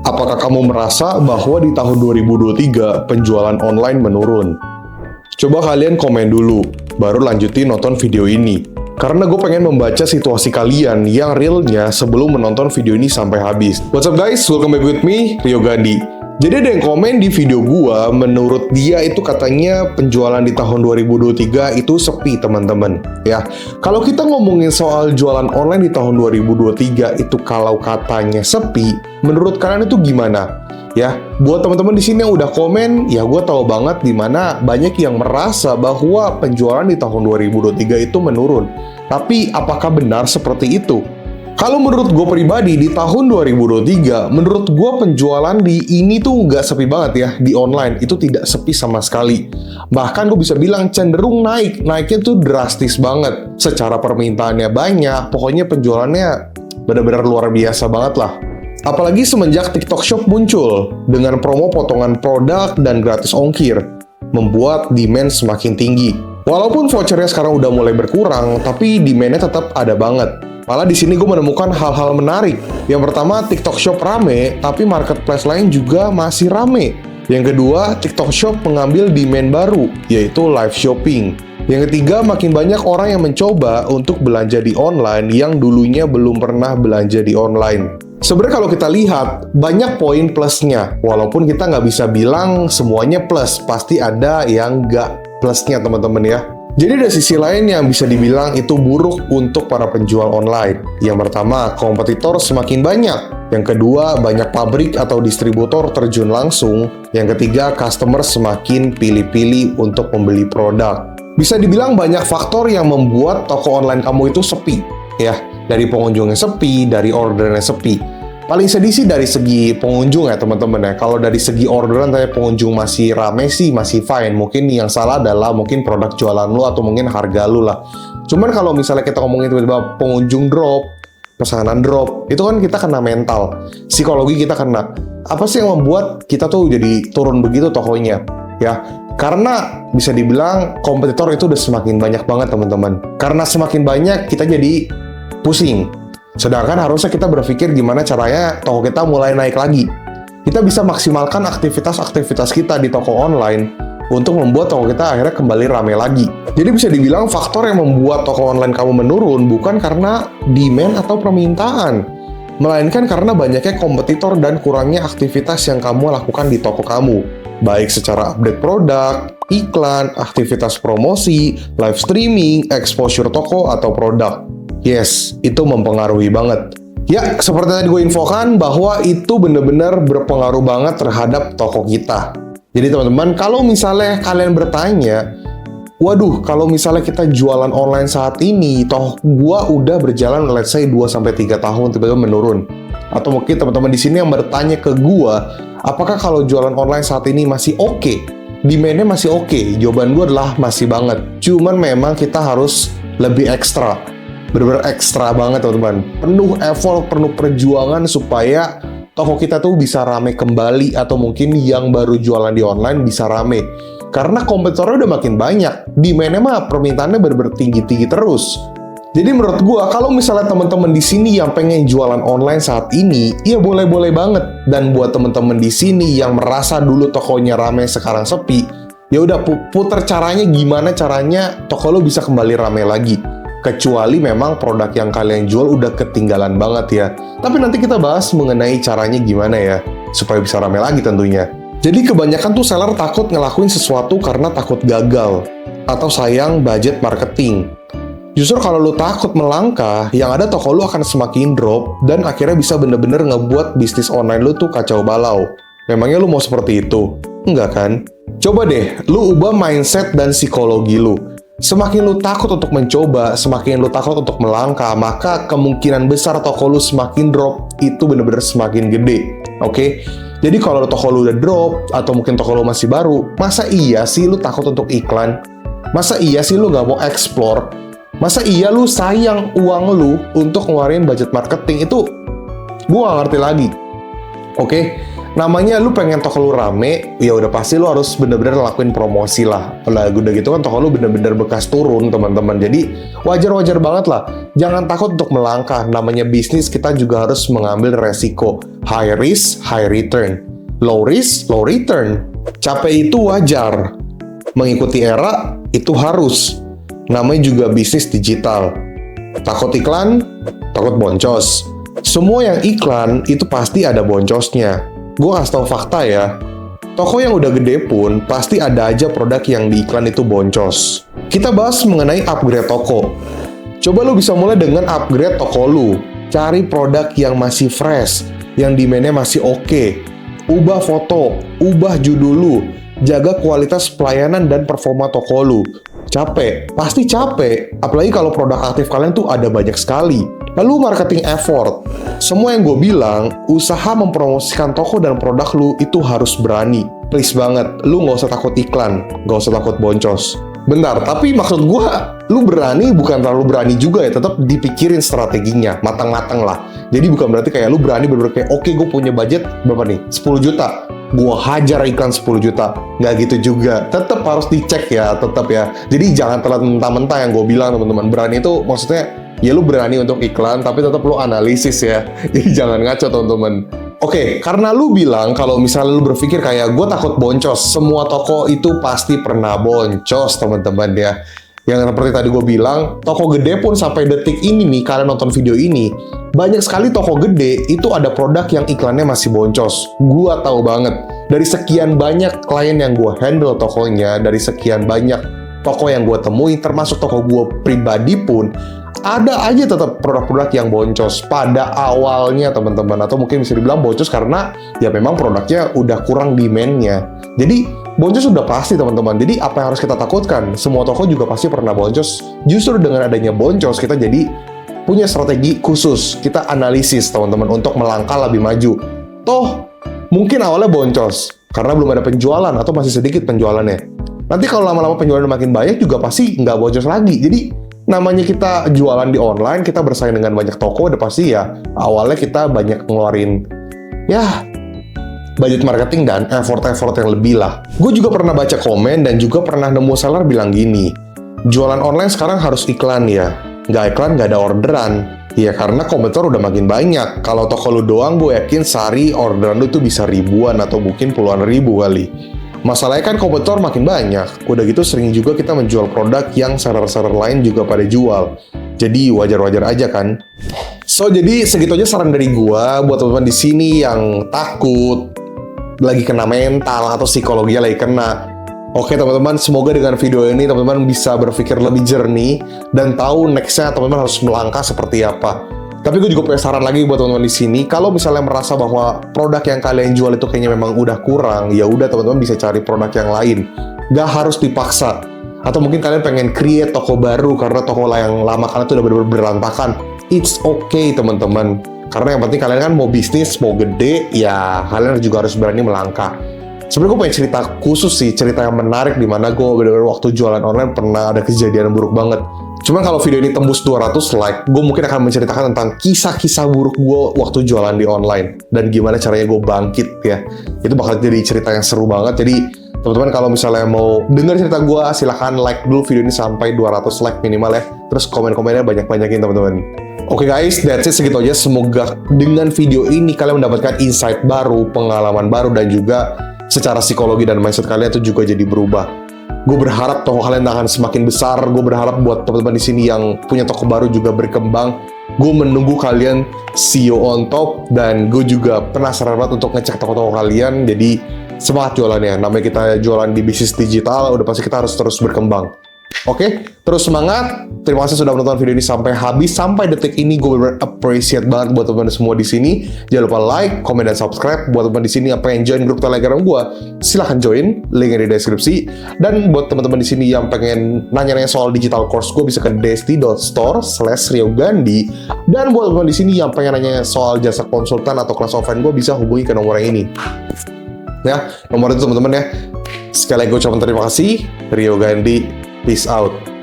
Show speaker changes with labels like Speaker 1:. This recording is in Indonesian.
Speaker 1: Apakah kamu merasa bahwa di tahun 2023 penjualan online menurun? Coba kalian komen dulu, baru lanjutin nonton video ini. Karena gue pengen membaca situasi kalian yang realnya sebelum menonton video ini sampai habis. What's up guys, welcome back with me, Rio Gandhi. Jadi ada yang komen di video gua, menurut dia itu katanya penjualan di tahun 2023 itu sepi teman-teman. Ya, kalau kita ngomongin soal jualan online di tahun 2023 itu kalau katanya sepi, menurut kalian itu gimana? Ya, buat teman-teman di sini yang udah komen, ya gua tahu banget dimana banyak yang merasa bahwa penjualan di tahun 2023 itu menurun. Tapi apakah benar seperti itu? Kalau menurut gue pribadi, di tahun 2023, menurut gue penjualan di ini tuh nggak sepi banget ya, di online. Itu tidak sepi sama sekali. Bahkan gue bisa bilang cenderung naik. Naiknya tuh drastis banget. Secara permintaannya banyak, pokoknya penjualannya benar-benar luar biasa banget lah. Apalagi semenjak TikTok Shop muncul, dengan promo potongan produk dan gratis ongkir, membuat demand semakin tinggi. Walaupun vouchernya sekarang udah mulai berkurang, tapi demand-nya tetap ada banget. Malah di sini gue menemukan hal-hal menarik. Yang pertama, TikTok Shop rame, tapi marketplace lain juga masih rame. Yang kedua, TikTok Shop mengambil demand baru, yaitu live shopping. Yang ketiga, makin banyak orang yang mencoba untuk belanja di online yang dulunya belum pernah belanja di online. Sebenarnya kalau kita lihat, banyak poin plusnya. Walaupun kita nggak bisa bilang semuanya plus, pasti ada yang nggak plusnya teman-teman ya. Jadi ada sisi lain yang bisa dibilang itu buruk untuk para penjual online. Yang pertama, kompetitor semakin banyak. Yang kedua, banyak pabrik atau distributor terjun langsung. Yang ketiga, customer semakin pilih-pilih untuk membeli produk. Bisa dibilang banyak faktor yang membuat toko online kamu itu sepi. Ya, dari pengunjungnya sepi, dari ordernya sepi. Paling sedih sih dari segi pengunjung ya teman-teman ya. Kalau dari segi orderan tapi pengunjung masih rame sih masih fine. Mungkin yang salah adalah mungkin produk jualan lu atau mungkin harga lu lah. Cuman kalau misalnya kita ngomongin tiba-tiba pengunjung drop, pesanan drop, itu kan kita kena mental. Psikologi kita kena. Apa sih yang membuat kita tuh jadi turun begitu tokonya? Ya, karena bisa dibilang kompetitor itu udah semakin banyak banget teman-teman. Karena semakin banyak kita jadi pusing. Sedangkan harusnya kita berpikir gimana caranya toko kita mulai naik lagi. Kita bisa maksimalkan aktivitas-aktivitas kita di toko online untuk membuat toko kita akhirnya kembali rame lagi. Jadi bisa dibilang faktor yang membuat toko online kamu menurun bukan karena demand atau permintaan, melainkan karena banyaknya kompetitor dan kurangnya aktivitas yang kamu lakukan di toko kamu. Baik secara update produk, iklan, aktivitas promosi, live streaming, exposure toko atau produk. Yes, itu mempengaruhi banget. Ya, seperti tadi gue infokan bahwa itu benar-benar berpengaruh banget terhadap toko kita. Jadi teman-teman, kalau misalnya kalian bertanya, waduh, kalau misalnya kita jualan online saat ini, toh gue udah berjalan let's say 2-3 tahun tiba-tiba menurun. Atau mungkin teman-teman di sini yang bertanya ke gue, apakah kalau jualan online saat ini masih oke? Demand-nya masih oke? Jawaban gue adalah masih banget. Cuman memang kita harus lebih ekstra. Bener-bener ekstra banget teman-teman. Penuh effort, penuh perjuangan supaya toko kita tuh bisa rame kembali atau mungkin yang baru jualan di online bisa rame. Karena kompetitornya udah makin banyak. Demand-nya mah permintaannya bener-bener tinggi-tinggi terus. Jadi menurut gua kalau misalnya teman-teman di sini yang pengen jualan online saat ini, ya boleh-boleh banget. Dan buat teman-teman di sini yang merasa dulu tokonya rame sekarang sepi, ya udah puter caranya gimana caranya toko lo bisa kembali rame lagi. Kecuali memang produk yang kalian jual udah ketinggalan banget ya. Tapi nanti kita bahas mengenai caranya gimana ya, supaya bisa rame lagi tentunya. Jadi kebanyakan tuh seller takut ngelakuin sesuatu karena takut gagal, atau sayang budget marketing. Justru kalau lu takut melangkah, yang ada toko lu akan semakin drop, dan akhirnya bisa bener-bener ngebuat bisnis online lu tuh kacau balau. Memangnya lu mau seperti itu? Enggak kan? Coba deh, lu ubah mindset dan psikologi lu. Semakin lu takut untuk mencoba, semakin lu takut untuk melangkah, maka kemungkinan besar toko lu semakin drop itu bener-bener semakin gede. Oke? Jadi kalau toko lu udah drop, atau mungkin toko lu masih baru, masa iya sih lu takut untuk iklan? Masa iya sih lu nggak mau explore? Masa iya lu sayang uang lu untuk ngeluarin budget marketing? Itu gue nggak ngerti lagi. Oke? Namanya lu pengen toko lu rame, ya udah pasti lu harus bener-bener lakuin promosi lah. Lah udah gitu kan toko lu bener-bener bekas turun teman-teman. Jadi wajar-wajar banget lah. Jangan takut untuk melangkah. Namanya bisnis, kita juga harus mengambil resiko. High risk, high return. Low risk, low return. Capek itu wajar. Mengikuti era itu harus. Namanya juga bisnis digital. Takut iklan, takut boncos. Semua yang iklan itu pasti ada boncosnya. Gue kasih tau fakta ya, toko yang udah gede pun pasti ada aja produk yang di iklan itu boncos. Kita bahas mengenai upgrade toko. Coba lu bisa mulai dengan upgrade toko lu. Cari produk yang masih fresh, yang demand-nya masih oke. Ubah foto, ubah judul lu, jaga kualitas pelayanan dan performa toko lu. Capek, pasti capek. Apalagi kalau produk aktif kalian tuh ada banyak sekali. Lalu marketing effort. Semua yang gue bilang, usaha mempromosikan toko dan produk lu itu harus berani. Please banget, lu nggak usah takut iklan, nggak usah takut boncos. Bentar, tapi maksud gue, lu berani bukan terlalu berani juga ya, tetap dipikirin strateginya, matang-matang lah. Jadi bukan berarti kayak lu berani bener-bener kayak, oke gue punya budget berapa nih? 10 juta. Gue hajar iklan 10 juta. Nggak gitu juga. Tetap harus dicek ya, tetap ya. Jadi jangan telat mentah-mentah yang gue bilang teman-teman. Berani itu maksudnya, ya lu berani untuk iklan, tapi tetap lu analisis ya. Jadi jangan ngaco teman-teman. Oke, karena lu bilang kalau misalnya lu berpikir kayak gue takut boncos, semua toko itu pasti pernah boncos teman-teman ya. Yang seperti tadi gue bilang, toko gede pun sampai detik ini nih, kalian nonton video ini, banyak sekali toko gede itu ada produk yang iklannya masih boncos. Gue tahu banget. Dari sekian banyak klien yang gue handle tokonya, dari sekian banyak toko yang gue temui, termasuk toko gue pribadi pun, ada aja tetap produk-produk yang boncos pada awalnya teman-teman, atau mungkin bisa dibilang boncos karena ya memang produknya udah kurang demand-nya. Jadi boncos sudah pasti teman-teman. Jadi apa yang harus kita takutkan? Semua toko juga pasti pernah boncos. Justru dengan adanya boncos kita jadi punya strategi khusus. Kita analisis teman-teman untuk melangkah lebih maju. Toh mungkin awalnya boncos karena belum ada penjualan atau masih sedikit penjualannya. Nanti kalau lama-lama penjualan makin banyak juga pasti nggak boncos lagi. Jadi namanya kita jualan di online, kita bersaing dengan banyak toko, udah pasti ya awalnya kita banyak ngeluarin ya budget marketing dan effort-effort yang lebih lah. Gue juga pernah baca komen dan juga pernah nemu seller bilang gini, jualan online sekarang harus iklan ya, nggak iklan nggak ada orderan. Ya karena kompetitor udah makin banyak. Kalau toko lu doang, gue yakin sehari orderan lu tuh bisa ribuan atau mungkin puluhan ribu kali. Masalahnya kan kompetitor makin banyak. Udah gitu sering juga kita menjual produk yang seller-seller lain juga pada jual. Jadi wajar-wajar aja kan. So jadi segitu aja saran dari gua buat teman-teman di sini yang takut lagi kena mental atau psikologinya lagi kena. Oke teman-teman, semoga dengan video ini teman-teman bisa berpikir lebih jernih dan tahu next-nya teman-teman harus melangkah seperti apa. Tapi gue juga punya saran lagi buat teman-teman di sini. Kalau misalnya merasa bahwa produk yang kalian jual itu kayaknya memang udah kurang, ya udah teman-teman bisa cari produk yang lain. Gak harus dipaksa. Atau mungkin kalian pengen create toko baru karena toko yang lama kalian tuh udah bener-bener berantakan. It's okay teman-teman. Karena yang penting kalian kan mau bisnis, mau gede, ya kalian juga harus berani melangkah. Sebenarnya gue pengen cerita khusus sih, cerita yang menarik di mana gue bener-bener waktu jualan online pernah ada kejadian buruk banget. Cuman kalau video ini tembus 200 like, gue mungkin akan menceritakan tentang kisah-kisah buruk gue waktu jualan di online. Dan gimana caranya gue bangkit ya. Itu bakal jadi cerita yang seru banget. Jadi teman-teman kalau misalnya mau dengar cerita gue, silahkan like dulu video ini sampai 200 like minimal ya. Terus komen-komennya banyak-banyakin teman-teman. Oke guys, that's it, segitu aja. Semoga dengan video ini kalian mendapatkan insight baru, pengalaman baru, dan juga secara psikologi dan mindset kalian itu juga jadi berubah. Gue berharap toko kalian akan semakin besar. Gue berharap buat teman-teman di sini yang punya toko baru juga berkembang. Gue menunggu kalian see you on top. Dan gue juga penasaran banget untuk ngecek toko-toko kalian. Jadi semangat jualannya. Namanya kita jualan di bisnis digital, udah pasti kita harus terus berkembang. Oke, terus semangat. Terima kasih sudah menonton video ini sampai habis. Sampai detik ini gue bener-bener appreciate banget buat teman-teman semua di sini. Jangan lupa like, komen, dan subscribe. Buat teman-teman di sini yang pengen join grup Telegram gue, silahkan join. Linknya di deskripsi. Dan buat teman-teman di sini yang pengen nanya-nanya soal digital course gue, bisa ke desti.store/riogandhi. Dan buat teman-teman di sini yang pengen nanya soal jasa konsultan atau kelas offline gue, bisa hubungi ke nomor yang ini. Ya, nomor itu teman-teman ya. Sekali lagi gue ucapkan terima kasih. Rio Gandhi. Peace out.